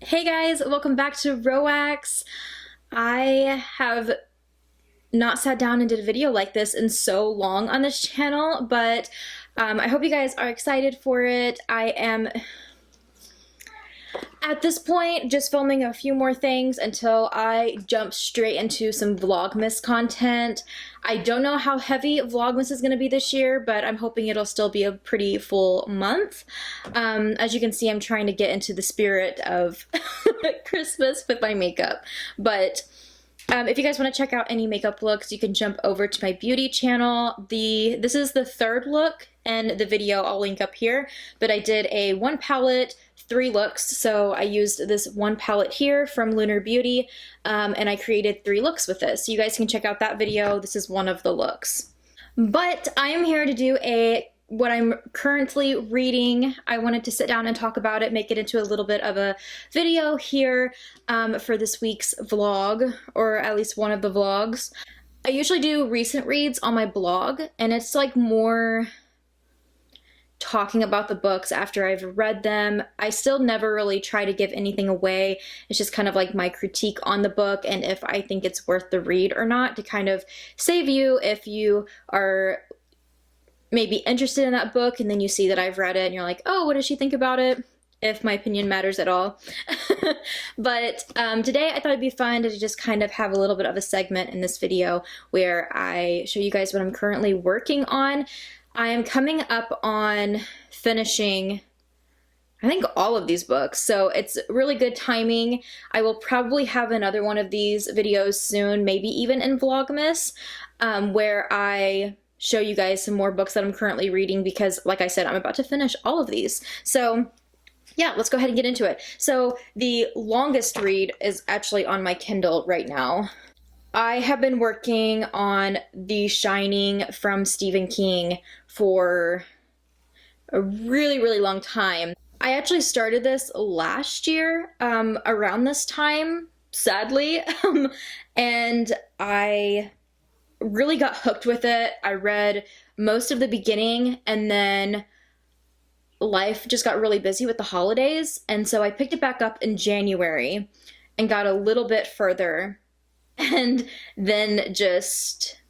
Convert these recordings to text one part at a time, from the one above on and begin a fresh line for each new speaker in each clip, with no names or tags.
Hey guys, welcome back to Roax. I have not sat down and did a video like this in so long on this channel, but I hope you guys are excited for it. I am, at this point, just filming a few more things until I jump straight into some Vlogmas content. I don't know how heavy Vlogmas is going to be this year, but I'm hoping it'll still be a pretty full month. As you can see, I'm trying to get into the spirit of Christmas with my makeup, but if you guys want to check out any makeup looks, you can jump over to my beauty channel. This is the third look, and the video I'll link up here, but I did a 1 palette, 3 looks. So I used this 1 palette here from Lunar Beauty, and I created 3 looks with this. So you guys can check out that video. This is one of the looks. But I am here to do what I'm currently reading. I wanted to sit down and talk about it, make it into a little bit of a video here for this week's vlog, or at least one of the vlogs. I usually do recent reads on my blog, and it's like more talking about the books after I've read them. I still never really try to give anything away. It's just kind of like my critique on the book and if I think it's worth the read or not, to kind of save you if you are maybe interested in that book and then you see that I've read it and you're like, oh, what does she think about it? If my opinion matters at all. But today I thought it'd be fun to just kind of have a little bit of a segment in this video where I show you guys what I'm currently working on. I am coming up on finishing, I think, all of these books, so it's really good timing. I will probably have another one of these videos soon, maybe even in Vlogmas, where I show you guys some more books that I'm currently reading because, like I said, I'm about to finish all of these. So yeah, let's go ahead and get into it. So the longest read is actually on my Kindle right now. I have been working on The Shining from Stephen King for a really long time. I actually started this last year, around this time, sadly, and I really got hooked with it. I read most of the beginning, and then life just got really busy with the holidays, and so I picked it back up in January and got a little bit further, and then just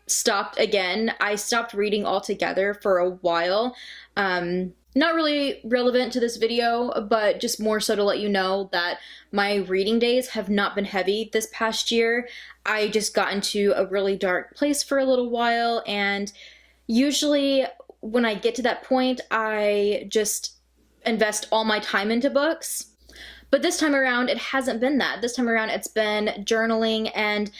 stopped again. I stopped reading altogether for a while. Not really relevant to this video, but just more so to let you know that my reading days have not been heavy this past year. I just got into a really dark place for a little while, and usually when I get to that point, I just invest all my time into books. But this time around, it hasn't been that. This time around, it's been journaling, and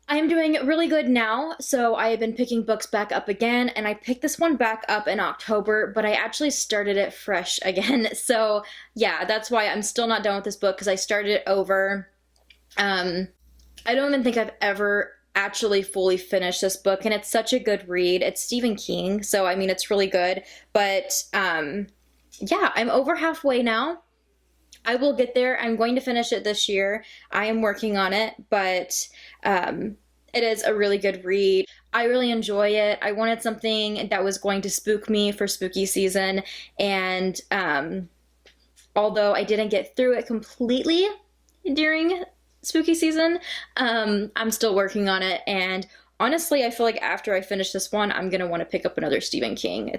I am doing really good now. So I have been picking books back up again, and I picked this one back up in October, but I actually started it fresh again. So yeah, that's why I'm still not done with this book, because I started it over. I don't even think I've ever actually fully finished this book, and it's such a good read. It's Stephen King, so I mean, it's really good. But yeah, I'm over halfway now. I will get there. I'm going to finish it this year. I am working on it, but it is a really good read. I really enjoy it. I wanted something that was going to spook me for spooky season, and although I didn't get through it completely during spooky season, I'm still working on it, and honestly, I feel like after I finish this one, I'm gonna want to pick up another Stephen King.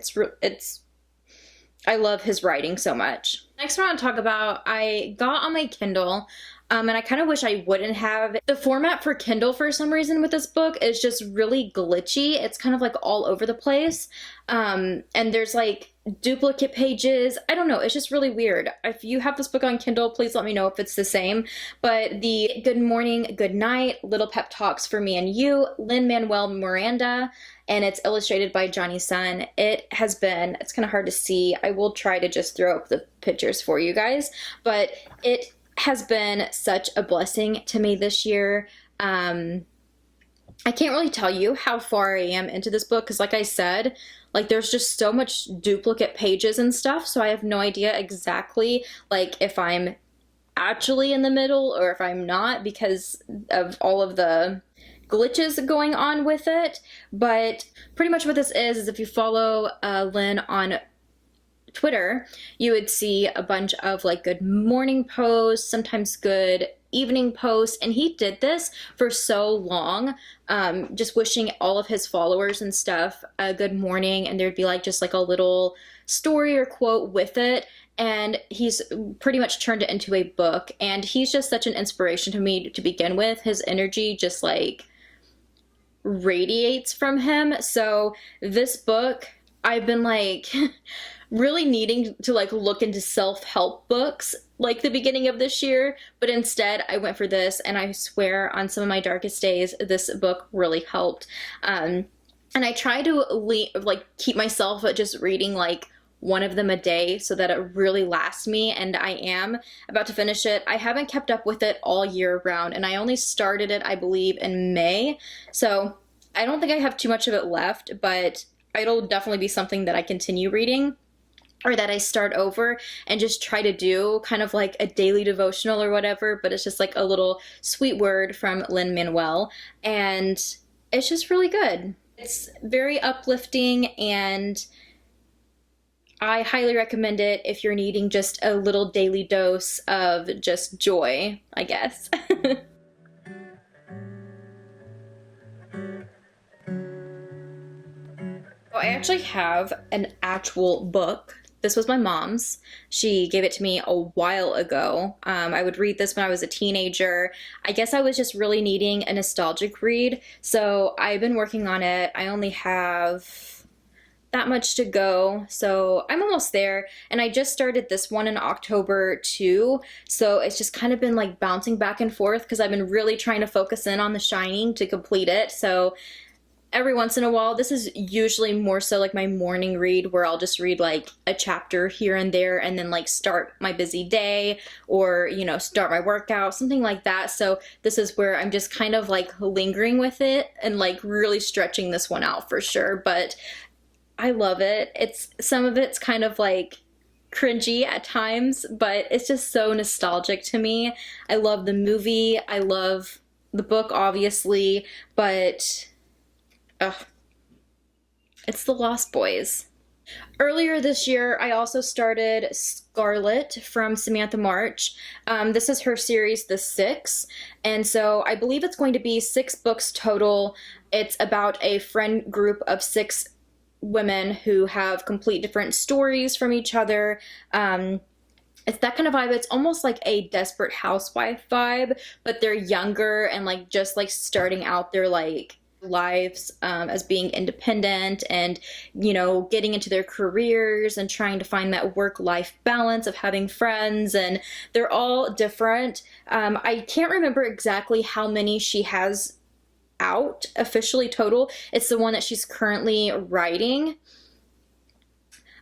I love his writing so much. Next one I want to talk about, I got on my Kindle, and I kind of wish I wouldn't have. The format for Kindle, for some reason, with this book is just really glitchy. It's kind of like all over the place, and there's like duplicate pages. I don't know, it's just really weird. If you have this book on Kindle, please let me know if it's the same. But the Good Morning, Good Night, Little Pep Talks for Me and You, Lin-Manuel Miranda, and it's illustrated by Johnny Sun. It's kind of hard to see. I will try to just throw up the pictures for you guys, but it has been such a blessing to me this year. I can't really tell you how far I am into this book, because like I said, like there's just so much duplicate pages and stuff, so I have no idea exactly like if I'm actually in the middle or if I'm not, because of all of the glitches going on with it. But pretty much what this is if you follow Lynn on Twitter, you would see a bunch of like good morning posts, sometimes good evening posts, and he did this for so long, just wishing all of his followers and stuff a good morning, and there'd be like just like a little story or quote with it, and he's pretty much turned it into a book, and he's just such an inspiration to me to begin with. His energy just like radiates from him. So this book, I've been like really needing to like look into self-help books like the beginning of this year, but instead I went for this, and I swear on some of my darkest days this book really helped. And I try to like keep myself at just reading like one of them a day so that it really lasts me, and I am about to finish it. I haven't kept up with it all year round, and I only started it, I believe, in May, so I don't think I have too much of it left, but it'll definitely be something that I continue reading, or that I start over and just try to do kind of like a daily devotional or whatever, but it's just like a little sweet word from Lin-Manuel, and it's just really good. It's very uplifting, and I highly recommend it if you're needing just a little daily dose of just joy, I guess. I actually have an actual book. This was my mom's. She gave it to me a while ago. I would read this when I was a teenager. I guess I was just really needing a nostalgic read, so I've been working on it. I only have that much to go, so I'm almost there, and I just started this one in October too, so it's just kind of been like bouncing back and forth because I've been really trying to focus in on The Shining to complete it. So every once in a while, this is usually more so like my morning read, where I'll just read like a chapter here and there, and then like start my busy day, or you know, start my workout, something like that. So this is where I'm just kind of like lingering with it and like really stretching this one out for sure, but I love it. Some of it's kind of like cringy at times, but it's just so nostalgic to me. I love the movie, I love the book obviously, but it's The Lost Boys. Earlier this year, I also started Scarlet from Samantha March. This is her series, The Six, and so I believe it's going to be 6 books total. It's about a friend group of 6 women who have complete different stories from each other. It's that kind of vibe. It's almost like a Desperate Housewife vibe, but they're younger and like just like starting out their like lives as being independent, and you know, getting into their careers and trying to find that work-life balance of having friends, and they're all different. I can't remember exactly how many she has out officially total. It's the one that she's currently writing.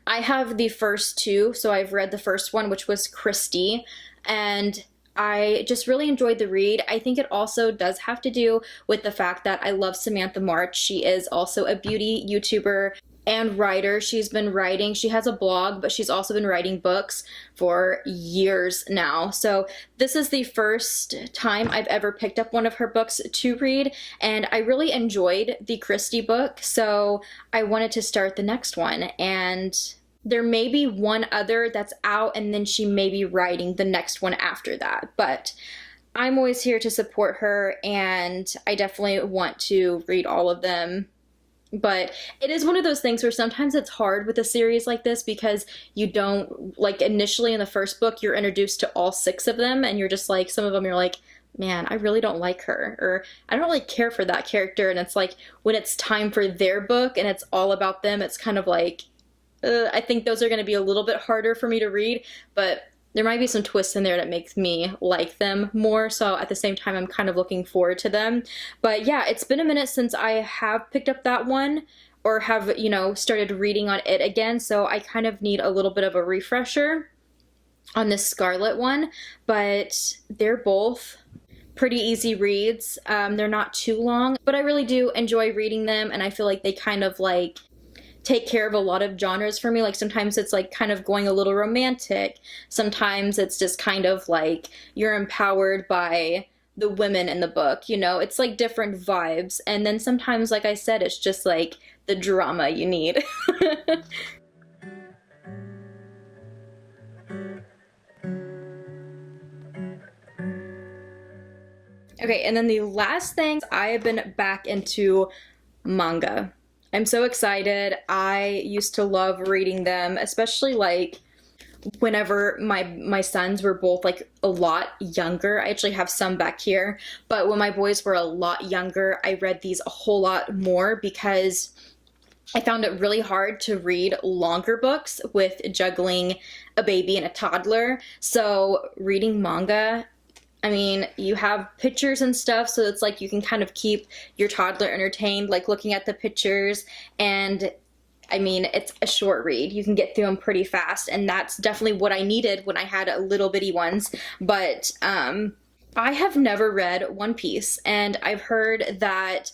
I have the first 2, so I've read the first one, which was Christy, and I just really enjoyed the read. I think it also does have to do with the fact that I love Samantha March. She is also a beauty YouTuber and writer. She's been writing, she has a blog, but she's also been writing books for years now. So this is the first time I've ever picked up one of her books to read, and I really enjoyed the Christie book, so I wanted to start the next one. And there may be one other that's out, and then she may be writing the next one after that, but I'm always here to support her, and I definitely want to read all of them. But it is one of those things where sometimes it's hard with a series like this, because you don't, like, initially in the first book, you're introduced to all 6 of them, and you're just like, some of them you're like, man, I really don't like her, or I don't really care for that character, and it's like, when it's time for their book, and it's all about them, it's kind of like, I think those are going to be a little bit harder for me to read, but there might be some twists in there that makes me like them more, so at the same time I'm kind of looking forward to them. But yeah, it's been a minute since I have picked up that one, or have, you know, started reading on it again, so I kind of need a little bit of a refresher on this Scarlet one, but they're both pretty easy reads. They're not too long, but I really do enjoy reading them, and I feel like they kind of like take care of a lot of genres for me. Like sometimes it's like kind of going a little romantic, sometimes it's just kind of like you're empowered by the women in the book, you know, it's like different vibes, and then sometimes, like I said, it's just like the drama you need. Okay, and then the last thing, I have been back into manga. I'm so excited. I used to love reading them, especially like whenever my sons were both like a lot younger. I actually have some back here, but when my boys were a lot younger, I read these a whole lot more because I found it really hard to read longer books with juggling a baby and a toddler. So reading manga, I mean, you have pictures and stuff, so it's like you can kind of keep your toddler entertained, like looking at the pictures. And I mean, it's a short read. You can get through them pretty fast, and that's definitely what I needed when I had little bitty ones. But I have never read One Piece, and I've heard that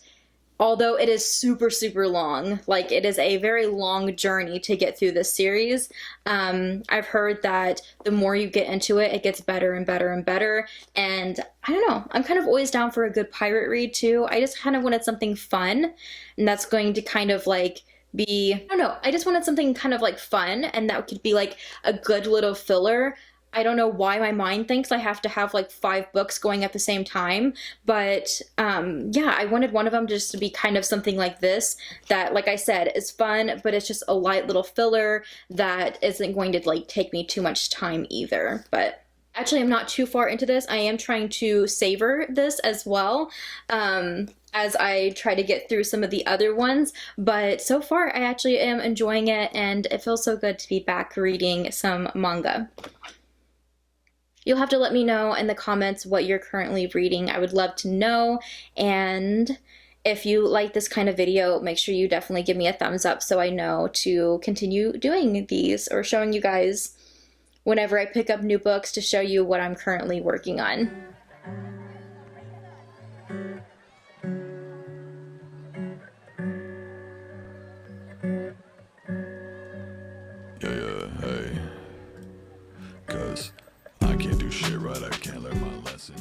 although it is super, super long, like it is a very long journey to get through this series, I've heard that the more you get into it, it gets better and better and better. And I don't know, I'm kind of always down for a good pirate read too. I just kind of wanted something fun, and that's going to kind of like be, I don't know, I just wanted something kind of like fun, and that could be like a good little filler. I don't know why my mind thinks I have to have like 5 books going at the same time, but yeah, I wanted one of them just to be kind of something like this that, like I said, is fun, but it's just a light little filler that isn't going to like take me too much time either. But actually, I'm not too far into this. I am trying to savor this as well. As I try to get through some of the other ones, but so far I actually am enjoying it, and it feels so good to be back reading some manga. You'll have to let me know in the comments what you're currently reading. I would love to know. And if you like this kind of video, make sure you definitely give me a thumbs up so I know to continue doing these or showing you guys whenever I pick up new books to show you what I'm currently working on.
Yeah, hey. 'Cause I can't do shit right, I can't learn my lesson.